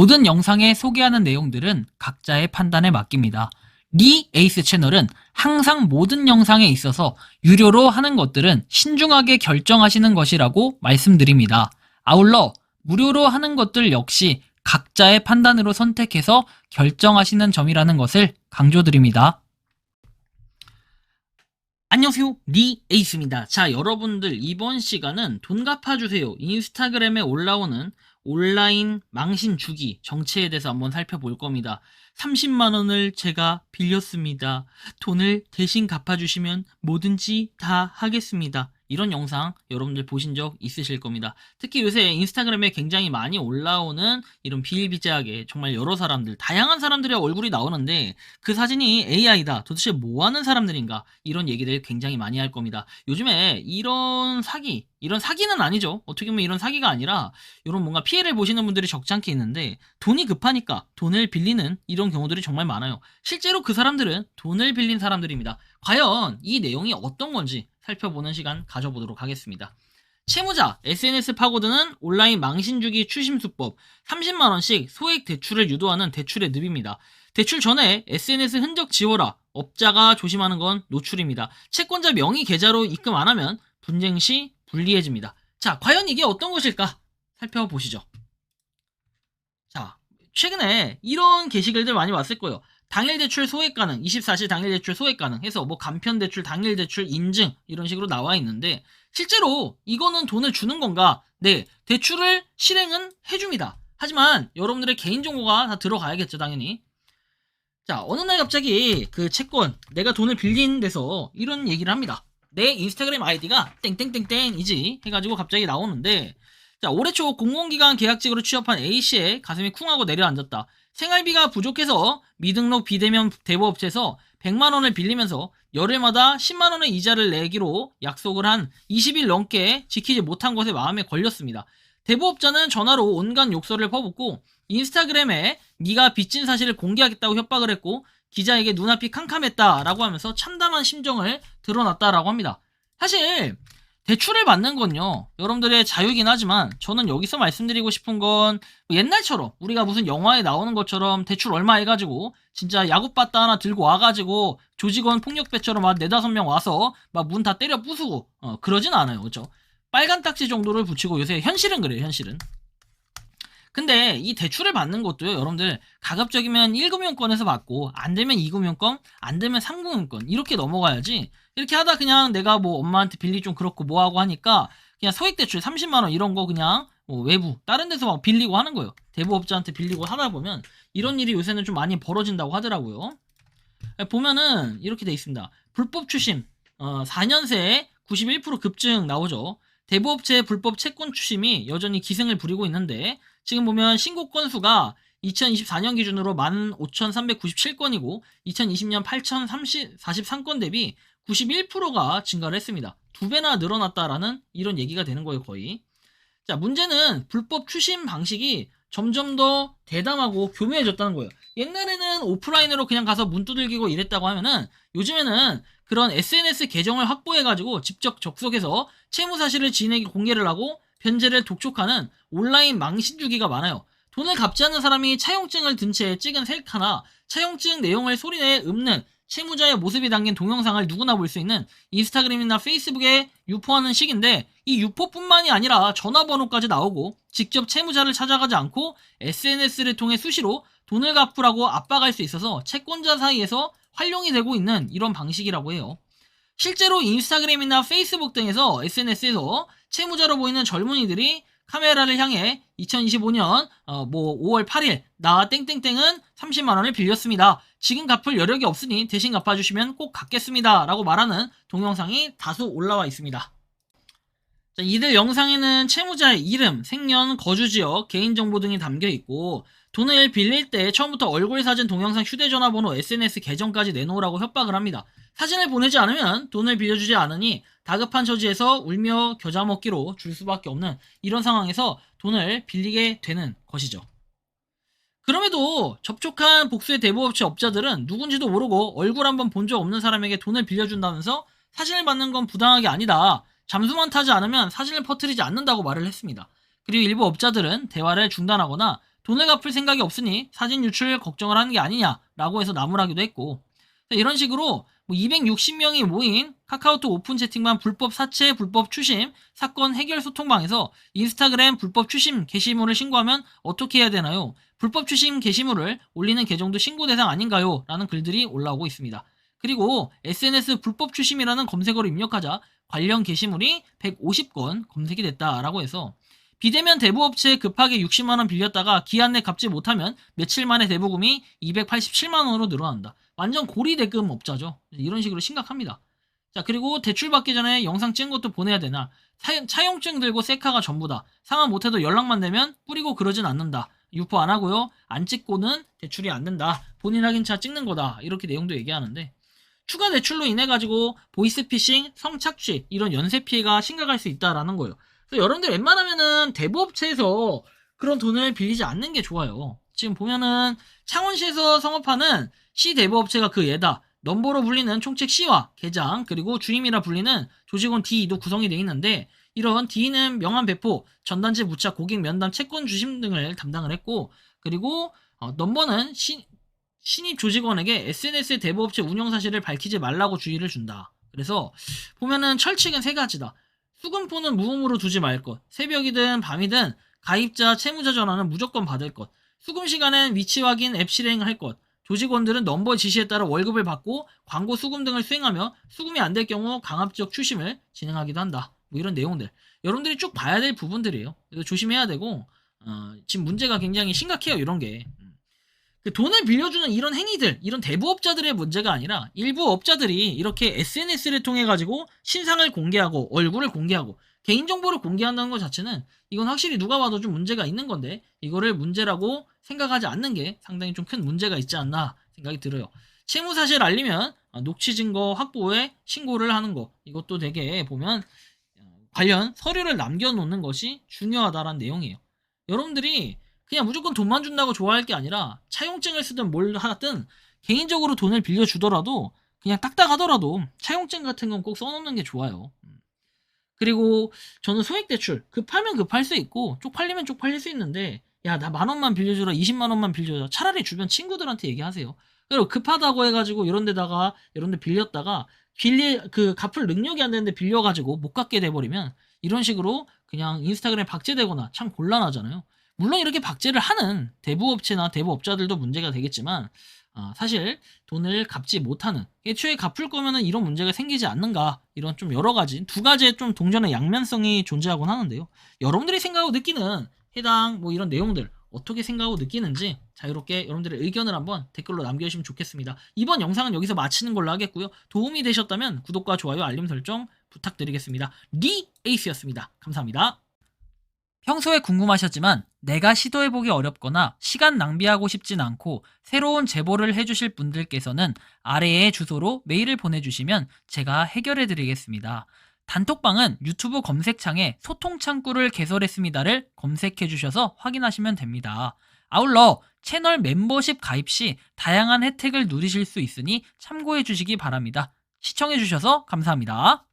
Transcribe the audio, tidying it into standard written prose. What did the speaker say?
모든 영상에 소개하는 내용들은 각자의 판단에 맡깁니다. 리 에이스 채널은 항상 모든 영상에 있어서 유료로 하는 것들은 신중하게 결정하시는 것이라고 말씀드립니다. 아울러 무료로 하는 것들 역시 각자의 판단으로 선택해서 결정하시는 점이라는 것을 강조드립니다. 안녕하세요, 리 에이스입니다. 자, 여러분들 이번 시간은 돈 갚아주세요 인스타그램에 올라오는 온라인 망신 주기 정체에 대해서 한번 살펴볼 겁니다. 30만원을 제가 빌렸습니다. 돈을 대신 갚아주시면 뭐든지 다 하겠습니다. 이런 영상 여러분들 보신 적 있으실 겁니다. 특히 요새 인스타그램에 굉장히 많이 올라오는 이런 비일비재하게 정말 여러 사람들, 다양한 사람들의 얼굴이 나오는데 그 사진이 AI다, 도대체 뭐하는 사람들인가, 이런 얘기들 굉장히 많이 할 겁니다. 요즘에 이런 사기는 아니죠. 어떻게 보면 이런 사기가 아니라 이런 뭔가 피해를 보시는 분들이 적지 않게 있는데 돈이 급하니까 돈을 빌리는 이런 경우들이 정말 많아요. 실제로 그 사람들은 돈을 빌린 사람들입니다. 과연 이 내용이 어떤 건지 살펴보는 시간 가져보도록 하겠습니다. 채무자, SNS 파고드는 온라인 망신주기 추심수법, 30만원씩 소액 대출을 유도하는 대출의 늪입니다. 대출 전에 SNS 흔적 지워라, 업자가 조심하는 건 노출입니다. 채권자 명의 계좌로 입금 안 하면 분쟁 시 불리해집니다. 자, 과연 이게 어떤 것일까? 살펴보시죠. 자, 최근에 이런 게시글들 많이 왔을 거예요. 당일 대출 소액 가능, 24시 당일 대출 소액 가능 해서 뭐 간편 대출, 당일 대출 인증 이런 식으로 나와 있는데 실제로 이거는 돈을 주는 건가? 네, 대출을 실행은 해줍니다. 하지만 여러분들의 개인정보가 다 들어가야겠죠, 당연히. 자, 어느 날 갑자기 그 채권, 내가 돈을 빌린 데서 이런 얘기를 합니다. 내 인스타그램 아이디가 땡땡땡땡이지 해가지고 갑자기 나오는데, 자, 올해 초 공공기관 계약직으로 취업한 A씨의 가슴이 쿵하고 내려앉았다. 생활비가 부족해서 미등록 비대면 대부업체에서 100만원을 빌리면서 열흘마다 10만원의 이자를 내기로 약속을 한 20일 넘게 지키지 못한 것에 마음에 걸렸습니다. 대부업자는 전화로 온갖 욕설을 퍼붓고 인스타그램에 네가 빚진 사실을 공개하겠다고 협박을 했고 기자에게 눈앞이 캄캄했다라고 하면서 참담한 심정을 드러났다라고 합니다. 사실 대출을 받는 건요, 여러분들의 자유이긴 하지만 저는 여기서 말씀드리고 싶은 건 옛날처럼 우리가 무슨 영화에 나오는 것처럼 대출 얼마 해가지고 진짜 야구바따 하나 들고 와가지고 조직원 폭력배처럼 막 4-5명 와서 막 문 다 때려 부수고 그러진 않아요. 그렇죠? 빨간 딱지 정도를 붙이고, 요새 현실은 그래요, 현실은. 근데 이 대출을 받는 것도요, 여러분들 가급적이면 1금융권에서 받고 안 되면 2금융권, 안 되면 3금융권 이렇게 넘어가야지. 이렇게 하다 그냥 내가 뭐 엄마한테 빌리 좀 그렇고 뭐하고 하니까 그냥 소액대출 30만원 이런 거 그냥 뭐 외부 다른 데서 막 빌리고 하는 거예요. 대부업자한테 빌리고 하다 보면 이런 일이 요새는 좀 많이 벌어진다고 하더라고요. 보면은 이렇게 돼 있습니다. 불법 추심 4년 새에 91% 급증 나오죠. 대부업체의 불법 채권 추심이 여전히 기승을 부리고 있는데 지금 보면 신고 건수가 2024년 기준으로 15,397건이고 2020년 8,043건 대비 91%가 증가를 했습니다. 2배나 늘어났다라는 이런 얘기가 되는 거예요, 거의. 자, 문제는 불법 추심 방식이 점점 더 대담하고 교묘해졌다는 거예요. 옛날에는 오프라인으로 그냥 가서 문 두들기고 이랬다고 하면은 요즘에는 그런 SNS 계정을 확보해가지고 직접 접속해서 채무 사실을 지인에게 공개를 하고 변제를 독촉하는 온라인 망신 주기가 많아요. 돈을 갚지 않는 사람이 차용증을 든 채 찍은 셀카나 차용증 내용을 소리내 읊는 채무자의 모습이 담긴 동영상을 누구나 볼 수 있는 인스타그램이나 페이스북에 유포하는 식인데, 이 유포뿐만이 아니라 전화번호까지 나오고 직접 채무자를 찾아가지 않고 SNS를 통해 수시로 돈을 갚으라고 압박할 수 있어서 채권자 사이에서 활용이 되고 있는 이런 방식이라고 해요. 실제로 인스타그램이나 페이스북 등에서 SNS에서 채무자로 보이는 젊은이들이 카메라를 향해 2025년 5월 8일 나 땡땡땡은 30만원을 빌렸습니다. 지금 갚을 여력이 없으니 대신 갚아주시면 꼭 갚겠습니다 라고 말하는 동영상이 다수 올라와 있습니다. 자, 이들 영상에는 채무자의 이름, 생년, 거주지역, 개인정보 등이 담겨 있고 돈을 빌릴 때 처음부터 얼굴 사진, 동영상, 휴대전화번호, SNS 계정까지 내놓으라고 협박을 합니다. 사진을 보내지 않으면 돈을 빌려주지 않으니 다급한 처지에서 울며 겨자 먹기로 줄 수밖에 없는 이런 상황에서 돈을 빌리게 되는 것이죠. 그럼에도 접촉한 복수의 대부업체 업자들은 누군지도 모르고 얼굴 한번 본 적 없는 사람에게 돈을 빌려준다면서 사진을 받는 건 부당하게 아니다, 잠수만 타지 않으면 사진을 퍼뜨리지 않는다고 말을 했습니다. 그리고 일부 업자들은 대화를 중단하거나 돈을 갚을 생각이 없으니 사진 유출 걱정을 하는 게 아니냐라고 해서 나무라기도 했고, 이런 식으로 260명이 모인 카카오톡 오픈 채팅방 불법 사채, 불법 추심, 사건 해결 소통방에서 인스타그램 불법 추심 게시물을 신고하면 어떻게 해야 되나요? 불법 추심 게시물을 올리는 계정도 신고 대상 아닌가요? 라는 글들이 올라오고 있습니다. 그리고 SNS 불법 추심이라는 검색어를 입력하자 관련 게시물이 150건 검색이 됐다라고 해서, 비대면 대부업체에 급하게 60만원 빌렸다가 기한 내 갚지 못하면 며칠 만에 대부금이 287만원으로 늘어난다. 완전 고리대금 업자죠. 이런 식으로 심각합니다. 자, 그리고 대출 받기 전에 영상 찍은 것도 보내야 되나? 차용증 들고 셀카가 전부다. 상환 못해도 연락만 되면 뿌리고 그러진 않는다. 유포 안 하고요. 안 찍고는 대출이 안 된다. 본인 확인차 찍는 거다. 이렇게 내용도 얘기하는데, 추가 대출로 인해 가지고 보이스피싱, 성착취 이런 연쇄 피해가 심각할 수 있다라는 거예요. 그래서 여러분들 웬만하면은 대부업체에서 그런 돈을 빌리지 않는 게 좋아요. 지금 보면은 창원시에서 성업하는 시 대부업체가 그 예다. 넘버로 불리는 총책 C와 계장, 그리고 주임이라 불리는 조직원 D도 구성이 되어 있는데, 이런 D는 명함 배포, 전단지 부착, 고객 면담, 채권 주심 등을 담당을 했고, 그리고 넘버는 신입 조직원에게 SNS 대부업체 운영 사실을 밝히지 말라고 주의를 준다. 그래서 보면은 철칙은 세 가지다. 수금포는 무음으로 두지 말 것, 새벽이든 밤이든 가입자 채무자 전화는 무조건 받을 것, 수금 시간엔 위치 확인 앱 실행을 할 것, 조직원들은 넘버 지시에 따라 월급을 받고 광고 수금 등을 수행하며 수금이 안 될 경우 강압적 추심을 진행하기도 한다. 이런 내용들 여러분들이 쭉 봐야 될 부분들이에요. 그래서 조심해야 되고, 지금 문제가 굉장히 심각해요. 이런 게 그 돈을 빌려주는 이런 행위들, 이런 대부업자들의 문제가 아니라 일부 업자들이 이렇게 SNS를 통해 가지고 신상을 공개하고 얼굴을 공개하고 개인정보를 공개한다는 것 자체는, 이건 확실히 누가 봐도 좀 문제가 있는 건데, 이거를 문제라고 생각하지 않는 게 상당히 좀 큰 문제가 있지 않나 생각이 들어요. 채무 사실 알리면 녹취 증거 확보에 신고를 하는 거, 이것도 되게 보면 관련 서류를 남겨놓는 것이 중요하다라는 내용이에요. 여러분들이 그냥 무조건 돈만 준다고 좋아할 게 아니라 차용증을 쓰든 뭘 하든 개인적으로 돈을 빌려주더라도 그냥 딱딱하더라도 차용증 같은 건 꼭 써놓는 게 좋아요. 그리고 저는 소액대출 급하면 급할 수 있고 쪽팔리면 쪽팔릴 수 있는데, 야, 나 10,000원만 빌려주라, 200,000원만 빌려줘, 차라리 주변 친구들한테 얘기하세요. 그리고 급하다고 해가지고 이런 데 빌렸다가 갚을 능력이 안 되는데 빌려가지고 못 갚게 돼버리면 이런 식으로 그냥 인스타그램에 박제되거나 참 곤란하잖아요. 물론 이렇게 박제를 하는 대부업체나 대부업자들도 문제가 되겠지만, 사실 돈을 갚지 못하는, 애초에 갚을 거면은 이런 문제가 생기지 않는가, 이런 좀 여러 가지, 두 가지의 좀 동전의 양면성이 존재하곤 하는데요. 여러분들이 생각하고 느끼는 해당 이런 내용들 어떻게 생각하고 느끼는지 자유롭게 여러분들의 의견을 한번 댓글로 남겨주시면 좋겠습니다. 이번 영상은 여기서 마치는 걸로 하겠고요. 도움이 되셨다면 구독과 좋아요, 알림 설정 부탁드리겠습니다. 리 에이스였습니다. 감사합니다. 평소에 궁금하셨지만 내가 시도해보기 어렵거나 시간 낭비하고 싶진 않고 새로운 제보를 해주실 분들께서는 아래의 주소로 메일을 보내주시면 제가 해결해드리겠습니다. 단톡방은 유튜브 검색창에 소통창구를 개설했습니다를 검색해주셔서 확인하시면 됩니다. 아울러 채널 멤버십 가입 시 다양한 혜택을 누리실 수 있으니 참고해주시기 바랍니다. 시청해주셔서 감사합니다.